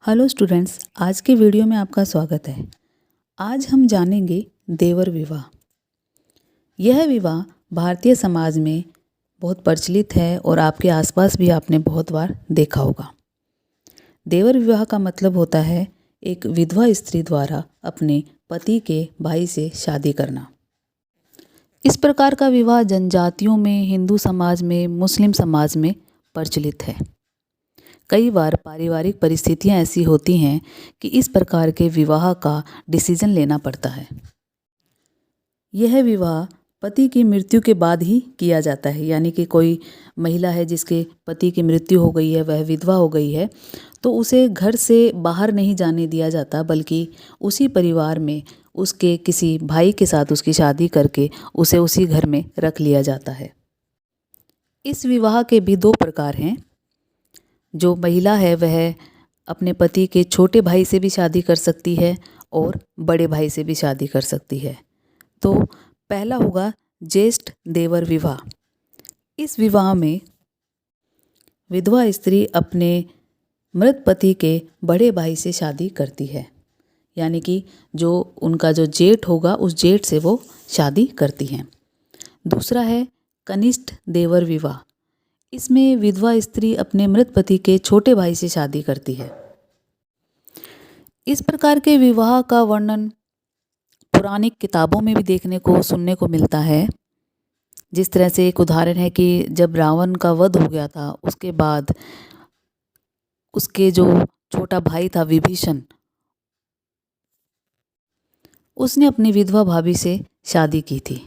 Hello students, आज के video में आपका स्वागत है। आज हम जानेंगे देवर विवाह। यह विवाह भारतीय समाज में बहुत प्रचलित है और आपके आसपास भी आपने बहुत बार देखा होगा। देवर विवाह का मतलब होता है एक विधवा स्त्री द्वारा अपने पति के भाई से शादी करना। इस प्रकार का विवाह जनजातियों में, हिंदू समाज में, मुस्लिम समाज में प्रचलित है। कई बार पारिवारिक परिस्थितियां ऐसी होती हैं कि इस प्रकार के विवाह का डिसीजन लेना पड़ता है। यह विवाह पति की मृत्यु के बाद ही किया जाता है, यानी कि कोई महिला है जिसके पति की मृत्यु हो गई है, वह विधवा हो गई है, तो उसे घर से बाहर नहीं जाने दिया जाता, बल्कि उसी परिवार में उसके किसी भाई के साथ उसकी शादी करके उसे उसी घर में रख लिया जाता है। इस विवाह के भी दो प्रकार हैं। जो महिला है वह अपने पति के छोटे भाई से भी शादी कर सकती है और बड़े भाई से भी शादी कर सकती है। तो पहला होगा ज्येष्ठ देवर विवाह। इस विवाह में विधवा स्त्री अपने मृत पति के बड़े भाई से शादी करती है, यानी कि जो उनका जो जेठ होगा उस जेठ से वो शादी करती हैं। दूसरा है कनिष्ठ देवर विवाह। इसमें विधवा स्त्री अपने मृत पति के छोटे भाई से शादी करती है। इस प्रकार के विवाह का वर्णन पौराणिक किताबों में भी देखने को सुनने को मिलता है। जिस तरह से एक उदाहरण है कि जब रावण का वध हो गया था, उसके बाद उसके जो छोटा भाई था विभीषण, उसने अपनी विधवा भाभी से शादी की थी।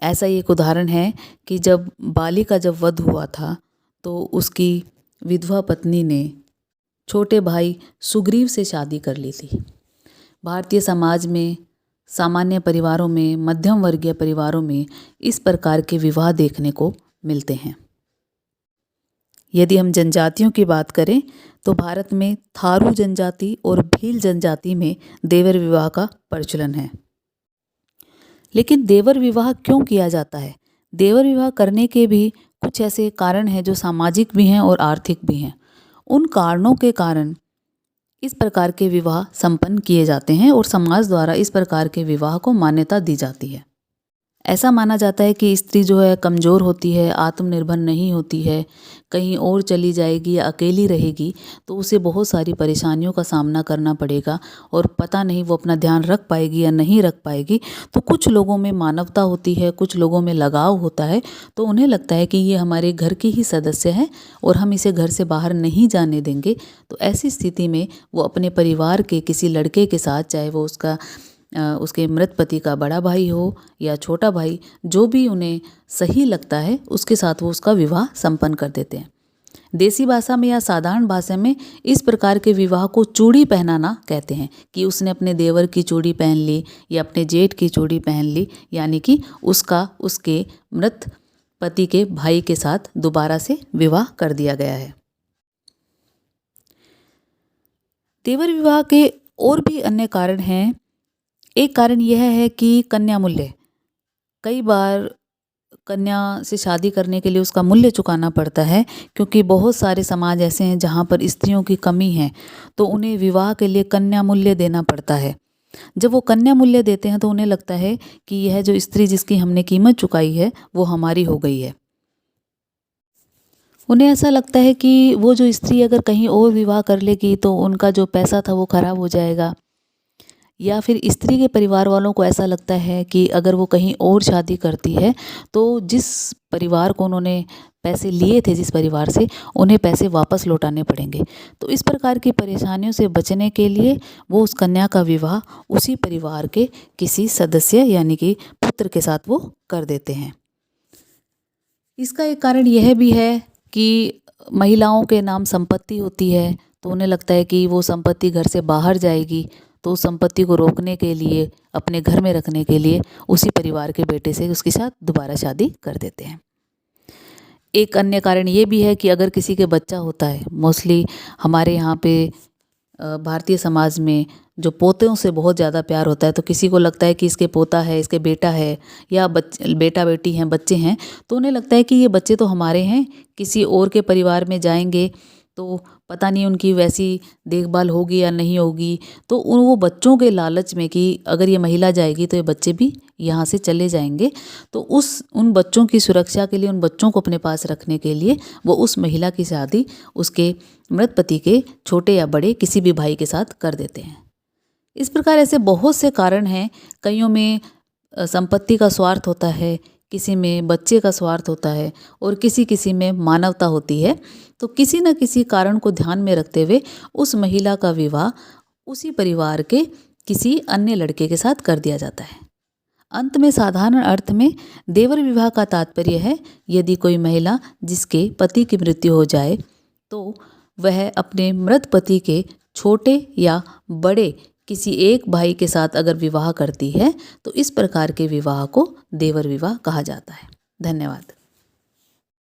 ऐसा ही एक उदाहरण है कि जब बाली का जब वध हुआ था तो उसकी विधवा पत्नी ने छोटे भाई सुग्रीव से शादी कर ली थी। भारतीय समाज में, सामान्य परिवारों में, मध्यम वर्गीय परिवारों में इस प्रकार के विवाह देखने को मिलते हैं। यदि हम जनजातियों की बात करें तो भारत में थारू जनजाति और भील जनजाति में देवर विवाह का प्रचलन है। लेकिन देवर विवाह क्यों किया जाता है? देवर विवाह करने के भी कुछ ऐसे कारण हैं जो सामाजिक भी हैं और आर्थिक भी हैं। उन कारणों के कारण इस प्रकार के विवाह संपन्न किए जाते हैं और समाज द्वारा इस प्रकार के विवाह को मान्यता दी जाती है। ऐसा माना जाता है कि स्त्री जो है कमज़ोर होती है, आत्मनिर्भर नहीं होती है, कहीं और चली जाएगी या अकेली रहेगी तो उसे बहुत सारी परेशानियों का सामना करना पड़ेगा और पता नहीं वो अपना ध्यान रख पाएगी या नहीं रख पाएगी। तो कुछ लोगों में मानवता होती है, कुछ लोगों में लगाव होता है, तो उन्हें लगता है कि ये हमारे घर की ही सदस्य है और हम इसे घर से बाहर नहीं जाने देंगे। तो ऐसी स्थिति में वो अपने परिवार के किसी लड़के के साथ, चाहे वो उसके मृत पति का बड़ा भाई हो या छोटा भाई, जो भी उन्हें सही लगता है उसके साथ वो उसका विवाह संपन्न कर देते हैं। देसी भाषा में या साधारण भाषा में इस प्रकार के विवाह को चूड़ी पहनाना कहते हैं, कि उसने अपने देवर की चूड़ी पहन ली या अपने जेठ की चूड़ी पहन ली, यानी कि उसका उसके मृत पति के भाई के साथ दोबारा से विवाह कर दिया गया है। देवर विवाह के और भी अन्य कारण हैं। एक कारण यह है कि कन्या मूल्य। कई बार कन्या से शादी करने के लिए उसका मूल्य चुकाना पड़ता है, क्योंकि बहुत सारे समाज ऐसे हैं जहाँ पर स्त्रियों की कमी है, तो उन्हें विवाह के लिए कन्या मूल्य देना पड़ता है। जब वो कन्या मूल्य देते हैं तो उन्हें लगता है कि यह जो स्त्री जिसकी हमने कीमत चुकाई है वो हमारी हो गई है। उन्हें ऐसा लगता है कि वो जो स्त्री अगर कहीं और विवाह कर लेगी तो उनका जो पैसा था वो खराब हो जाएगा, या फिर स्त्री के परिवार वालों को ऐसा लगता है कि अगर वो कहीं और शादी करती है तो जिस परिवार को उन्होंने पैसे लिए थे, जिस परिवार से, उन्हें पैसे वापस लौटाने पड़ेंगे। तो इस प्रकार की परेशानियों से बचने के लिए वो उस कन्या का विवाह उसी परिवार के किसी सदस्य यानी कि पुत्र के साथ वो कर देते हैं। इसका एक कारण यह भी है कि महिलाओं के नाम संपत्ति होती है, तो उन्हें लगता है कि वो संपत्ति घर से बाहर जाएगी, तो उस संपत्ति को रोकने के लिए, अपने घर में रखने के लिए उसी परिवार के बेटे से उसके साथ दोबारा शादी कर देते हैं। एक अन्य कारण ये भी है कि अगर किसी के बच्चा होता है, मोस्टली हमारे यहाँ पे भारतीय समाज में जो पोतों से बहुत ज़्यादा प्यार होता है, तो किसी को लगता है कि इसके पोता है, इसके बेटा है, या बेटा बेटी हैं, बच्चे हैं, तो उन्हें लगता है कि ये बच्चे तो हमारे हैं, किसी और के परिवार में जाएंगे तो पता नहीं उनकी वैसी देखभाल होगी या नहीं होगी, तो वो बच्चों के लालच में कि अगर ये महिला जाएगी तो ये बच्चे भी यहाँ से चले जाएंगे, तो उन बच्चों की सुरक्षा के लिए, उन बच्चों को अपने पास रखने के लिए वो उस महिला की शादी उसके मृत पति के छोटे या बड़े किसी भी भाई के साथ कर देते हैं। इस प्रकार ऐसे बहुत से कारण हैं। कईयों में संपत्ति का स्वार्थ होता है, किसी में बच्चे का स्वार्थ होता है और किसी में मानवता होती है। तो किसी न किसी कारण को ध्यान में रखते हुए उस महिला का विवाह उसी परिवार के किसी अन्य लड़के के साथ कर दिया जाता है। अंत में साधारण अर्थ में देवर विवाह का तात्पर्य है, यदि कोई महिला जिसके पति की मृत्यु हो जाए तो वह अपने मृत पति के छोटे या बड़े किसी एक भाई के साथ अगर विवाह करती है तो इस प्रकार के विवाह को देवर विवाह कहा जाता है। धन्यवाद।